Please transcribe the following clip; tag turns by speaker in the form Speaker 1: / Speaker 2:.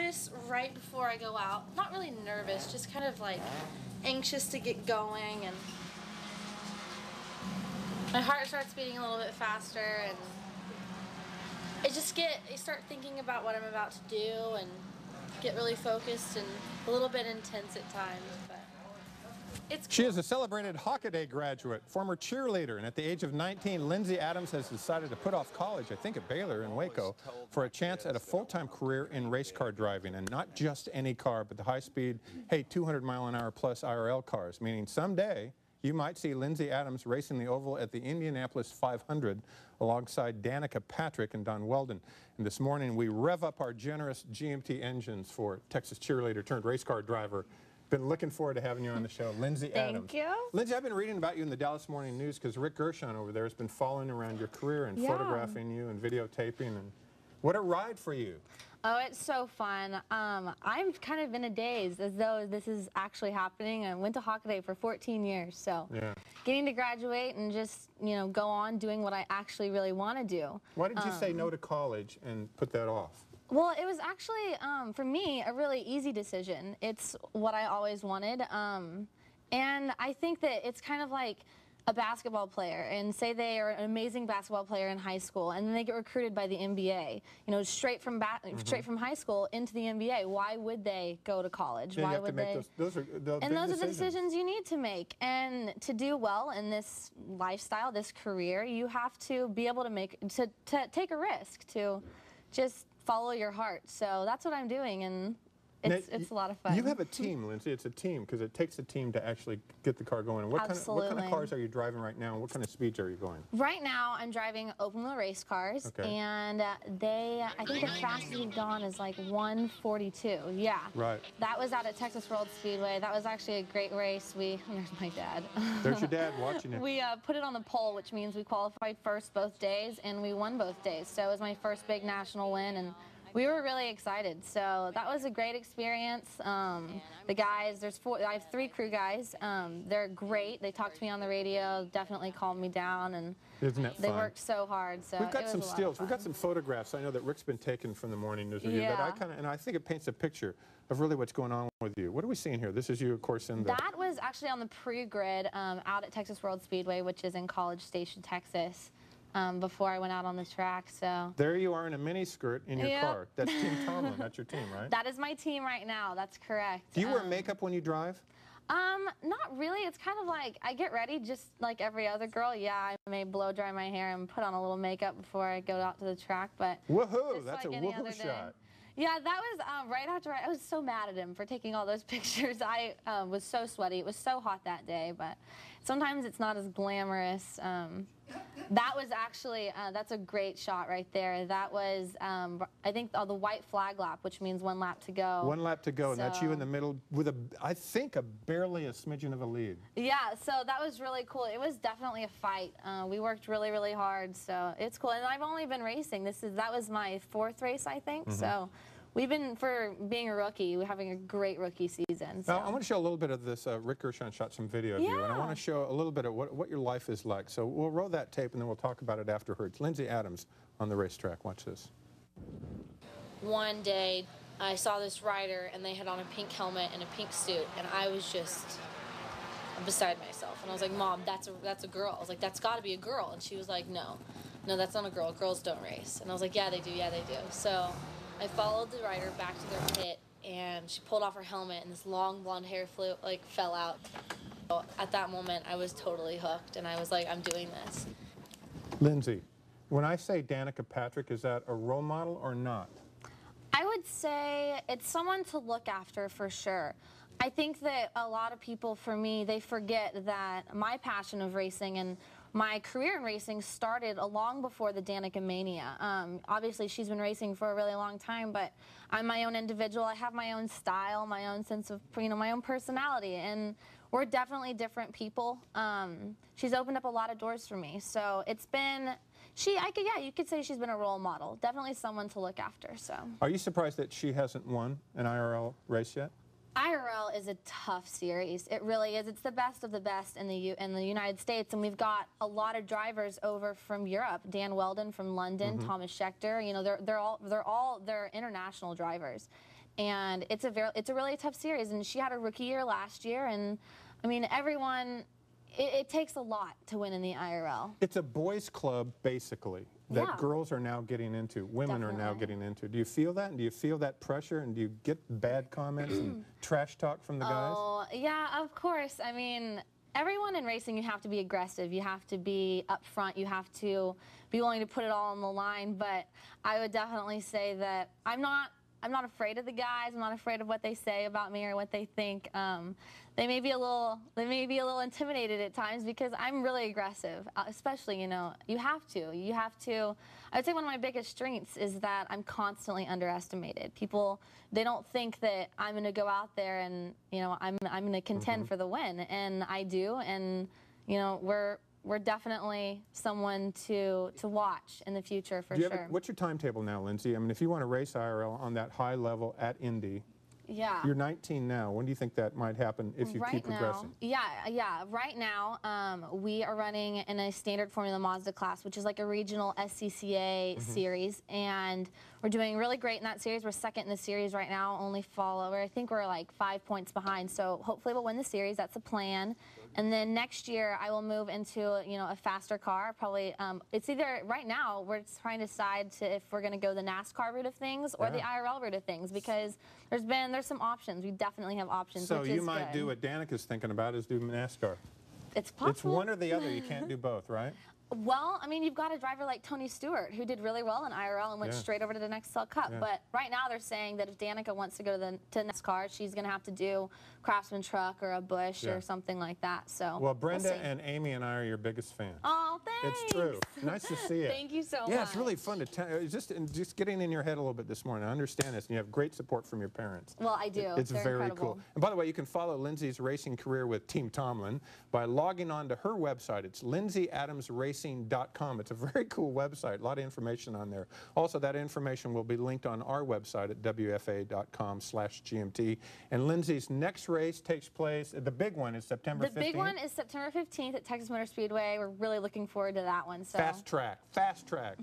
Speaker 1: nervous right before I go out. Not really nervous, just kind of like anxious to get going, and my heart starts beating a little bit faster, and I start thinking about what I'm about to do and get really focused and a little bit intense at times, but it's cool.
Speaker 2: She is a celebrated Hockaday graduate, former cheerleader, and at the age of 19, Lindsey Adams has decided to put off college, I think at Baylor in Waco, for a chance at a full-time career in race car driving, and not just any car, but the high-speed, 200-mile-an-hour plus IRL cars, meaning someday you might see Lindsey Adams racing the oval at the Indianapolis 500 alongside Danica Patrick and Don Weldon. And this morning we rev up our generous GMT engines for Texas cheerleader turned race car driver. Been looking forward to having you on the show, Lindsey Adams.
Speaker 3: Thank you.
Speaker 2: Lindsey, I've been reading about you in the Dallas Morning News because Rick Gershon over there has been following around your career and photographing you and videotaping. And what a ride for you.
Speaker 3: Oh, it's so fun. I'm kind of in a daze as though this is actually happening. I went to Hockaday for 14 years, so getting to graduate and just, go on doing what I actually really want to do.
Speaker 2: Why did you say no to college and put that off?
Speaker 3: Well, it was actually, for me, a really easy decision. It's what I always wanted, and I think that it's kind of like a basketball player, and say they are an amazing basketball player in high school, and then they get recruited by the NBA. Straight from high school into the NBA. Why would they go to college?
Speaker 2: Yeah,
Speaker 3: Why would they?
Speaker 2: Those are the
Speaker 3: decisions you need to make, and to do well in this lifestyle, this career, you have to be able to take a risk, to just follow your heart. So that's what I'm doing, and it's a lot of fun.
Speaker 2: You have a team, Lindsey. It's a team because it takes a team to actually get the car going. What kind of cars are you driving right now, and what kind of speeds are you going?
Speaker 3: Right now, I'm driving open-wheel race cars, and I think the fastest we've gone is like 142. Yeah.
Speaker 2: Right.
Speaker 3: That was out at Texas World Speedway. That was actually a great race. There's my dad.
Speaker 2: There's your dad watching it.
Speaker 3: We put it on the pole, which means we qualified first both days, and we won both days. So it was my first big national win, and we were really excited. So that was a great experience. The guys, I have 3 crew guys. They're great. They talked to me on the radio, definitely calmed me down, and
Speaker 2: isn't that fun?
Speaker 3: They worked so hard. So
Speaker 2: we've got some stills. We've got some photographs. I know that Rick's been taken from the morning news review, but I think it paints a picture of really what's going on with you. What are we seeing here? This is you, of course, in the...
Speaker 3: That was actually on the pre-grid out at Texas World Speedway, which is in College Station, Texas. Before I went out on the track, so...
Speaker 2: There you are in a mini skirt in your car. That's Team Tomlin. That's your team, right?
Speaker 3: That is my team right now. That's correct.
Speaker 2: Do you wear makeup when you drive?
Speaker 3: Not really. It's kind of like I get ready just like every other girl. Yeah, I may blow dry my hair and put on a little makeup before I go out to the track, but...
Speaker 2: Woohoo! That's like a woohoo shot.
Speaker 3: Yeah, that was right after I was so mad at him for taking all those pictures. I was so sweaty. It was so hot that day, but sometimes it's not as glamorous. That was actually, that's a great shot right there. That was, I think, the white flag lap, which means 1 lap to go.
Speaker 2: 1 lap to go, and that's you in the middle with, I think, barely a smidgen of a lead.
Speaker 3: Yeah, so that was really cool. It was definitely a fight. We worked really, really hard, so it's cool. And I've only been racing. That was my 4th race, I think, so... We've been, for being a rookie, we're having a great rookie season. So.
Speaker 2: Now, I want to show a little bit of this. Rick Gershon shot some video of you, and I want to show a little bit of what your life is like. So we'll roll that tape, and then we'll talk about it afterwards. Lindsey Adams on the racetrack. Watch this.
Speaker 1: One day, I saw this rider, and they had on a pink helmet and a pink suit, and I was just beside myself. And I was like, Mom, that's a girl. I was like, that's got to be a girl. And she was like, no, that's not a girl. Girls don't race. And I was like, yeah, they do. Yeah, they do. So I followed the rider back to their pit, and she pulled off her helmet, and this long blonde hair fell out. So at that moment, I was totally hooked, and I was like, I'm doing this.
Speaker 2: Lindsey, when I say Danica Patrick, is that a role model or not?
Speaker 3: I would say it's someone to look after for sure. I think that a lot of people, for me, they forget that my passion of racing and my career in racing started long before the Danica mania. Obviously, she's been racing for a really long time, but I'm my own individual. I have my own style, my own sense of, my own personality, and we're definitely different people. She's opened up a lot of doors for me, so it's been... you could say she's been a role model. Definitely someone to look after. So.
Speaker 2: Are you surprised that she hasn't won an IRL race yet?
Speaker 3: IRL is a tough series. It really is. It's the best of the best in the United States, and we've got a lot of drivers over from Europe. Dan Weldon from London, Thomas Schechter. They're international drivers. and it's a really tough series. And she had a rookie year last year, and I mean, everyone. It takes a lot to win in the IRL.
Speaker 2: It's a boys' club, basically, that
Speaker 3: Yeah.
Speaker 2: girls are now getting into, women are now
Speaker 3: Definitely.
Speaker 2: getting into. Do you feel that? And do you feel that pressure? And do you get bad comments and trash talk from the guys?
Speaker 3: Oh, yeah, of course. I mean, everyone in racing, you have to be aggressive. You have to be upfront. You have to be willing to put it all on the line. But I would definitely say that I'm not afraid of the guys. I'm not afraid of what they say about me or what they think. They may be a little intimidated at times because I'm really aggressive. Especially, you know, you have to. I would say one of my biggest strengths is that I'm constantly underestimated. People, they don't think that I'm going to go out there and, you know, I'm going to contend for the win, and I do. And, you know, we're definitely someone to watch in the future for sure.
Speaker 2: What's your timetable now, Lindsey? I mean, if you want to race IRL on that high level at Indy,
Speaker 3: Yeah.
Speaker 2: you're 19 now. When do you think that might happen if you keep progressing?
Speaker 3: Yeah. Right now, we are running in a standard Formula Mazda class, which is like a regional SCCA series, and we're doing really great in that series. We're second in the series right now, only follower. I think we're like 5 points behind. So hopefully we'll win the series. That's the plan. And then next year I will move into, you know, a faster car. Probably it's either right now we're trying to decide if we're going to go the NASCAR route of things or the IRL route of things, because there's some options. We definitely have options.
Speaker 2: So
Speaker 3: which
Speaker 2: you
Speaker 3: is
Speaker 2: might
Speaker 3: good.
Speaker 2: do what Danica's thinking about, is do NASCAR.
Speaker 3: It's possible.
Speaker 2: It's one or the other. You can't do both, right?
Speaker 3: Well, I mean, you've got a driver like Tony Stewart, who did really well in IRL and went straight over to the Nextel Cup.
Speaker 2: Yeah.
Speaker 3: But right now they're saying that if Danica wants to go to NASCAR, she's going to have to do Craftsman Truck or a Busch or something like that. So
Speaker 2: Well, Brenda
Speaker 3: we'll see.
Speaker 2: and Amy and I are your biggest fans.
Speaker 3: Oh, thanks.
Speaker 2: It's true. Nice to see it.
Speaker 3: Thank you so much.
Speaker 2: Yeah, it's really fun to just getting in your head a little bit this morning. I understand this, and you have great support from your parents.
Speaker 3: Well, I do.
Speaker 2: It's
Speaker 3: They're
Speaker 2: very
Speaker 3: incredible.
Speaker 2: cool. And by the way, you can follow Lindsey's racing career with Team Tomlin by logging on to her website. It's lindseyadamsracing.com. It's a very cool website. A lot of information on there. Also, that information will be linked on our website at wfa.com/GMT. And Lindsey's next race takes place, the big one is September 15th.
Speaker 3: The big one is September 15th at Texas Motor Speedway. We're really looking forward to that one. So.
Speaker 2: Fast track. Fast track.